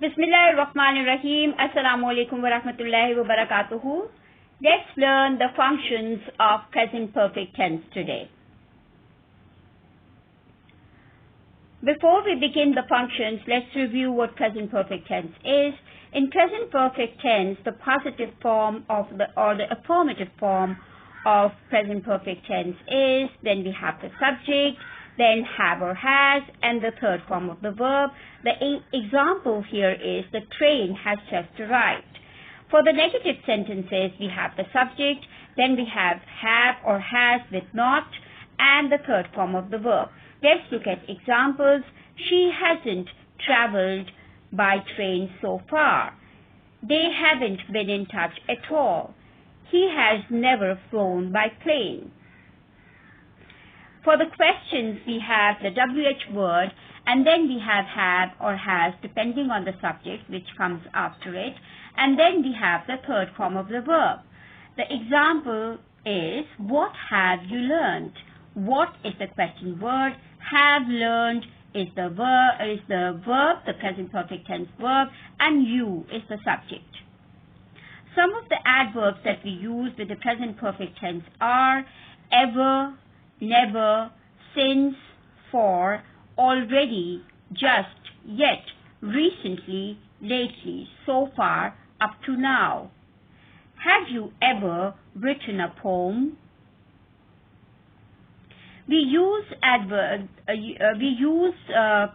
Bismillahirrahmanirrahim. Assalamu alaikum wa rahmatullahi wa barakatuhu. Let's learn the functions of present perfect tense today. Before we begin the functions, let's review what present perfect tense is. In present perfect tense, the positive form of the affirmative form of present perfect tense is, then we have the subject, then have or has, and the third form of the verb. The example here is the train has just arrived. For the negative sentences, we have the subject, then we have or has with not, and the third form of the verb. Let's look at examples. She hasn't traveled by train so far. They haven't been in touch at all. He has never flown by plane. For the questions, we have the WH word, and then we have or has, depending on the subject, which comes after it, and then we have the third form of the verb. The example is, what have you learned? What is the question word? Have learned is the verb, the present perfect tense verb, and you is the subject. Some of the adverbs that we use with the present perfect tense are ever, never, since, for, already, just, yet, recently, lately, so far, up to now. Have you ever written a poem? We use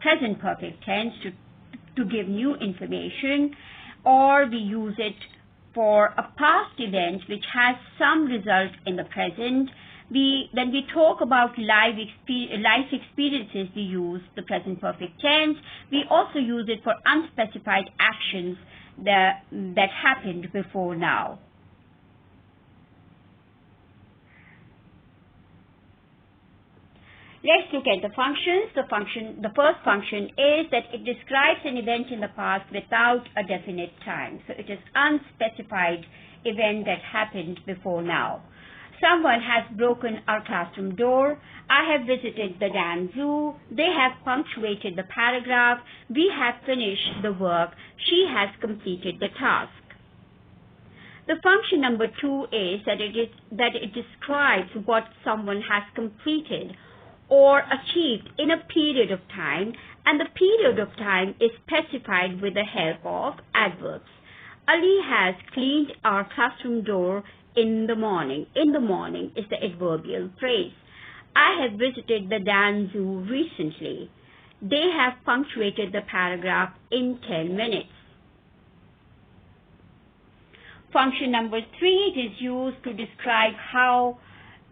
present perfect tense to give new information, or we use it for a past event which has some result in the present. When we talk about life experiences, we use the present perfect tense. We also use it for unspecified actions that happened before now. Let's look at the functions. The first function is that it describes an event in the past without a definite time. So it is unspecified event that happened before now. Someone has broken our classroom door. I have visited the Dan Zoo. They have punctuated the paragraph. We have finished the work. She has completed the task. The function number 2 is that it describes what someone has completed or achieved in a period of time, and the period of time is specified with the help of adverbs. Ali has cleaned our classroom door in the morning. In the morning is the adverbial phrase. I have visited the Dan Zoo recently. They have punctuated the paragraph in 10 minutes. Function number 3, it is used to describe how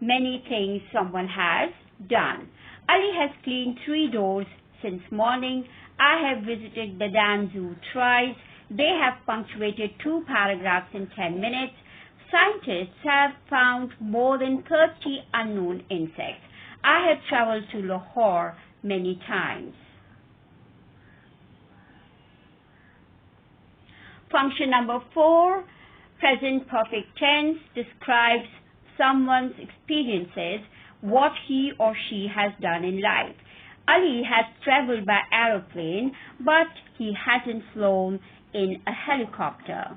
many things someone has done. Ali has cleaned 3 doors since morning. I have visited the Dan Zoo twice. They have punctuated 2 paragraphs in 10 minutes. Scientists have found more than 30 unknown insects. I have traveled to Lahore many times. Function number 4, present perfect tense, describes someone's experiences, what he or she has done in life. Ali has traveled by aeroplane, but he hasn't flown in a helicopter.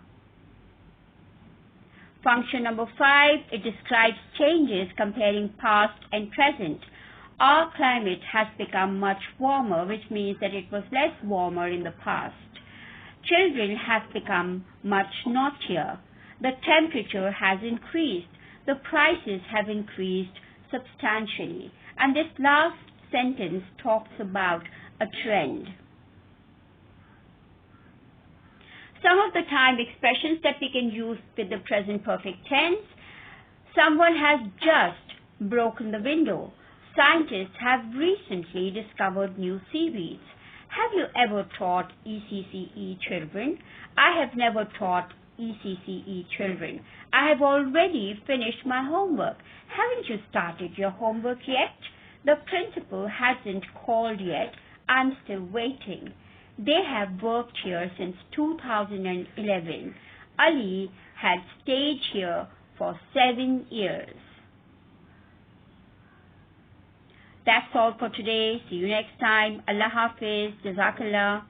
Function number 5, it describes changes comparing past and present. Our climate has become much warmer, which means that it was less warmer in the past. Children have become much naughtier. The temperature has increased. The prices have increased substantially. And this last sentence talks about a trend. Some of the time expressions that we can use with the present perfect tense. Someone has just broken the window. Scientists have recently discovered new seaweeds. Have you ever taught ECCE children? I have never taught ECCE children. I have already finished my homework. Haven't you started your homework yet? The principal hasn't called yet. I'm still waiting. They have worked here since 2011. Ali had stayed here for 7 years. That's all for today. See you next time. Allah Hafiz. Jazakallah.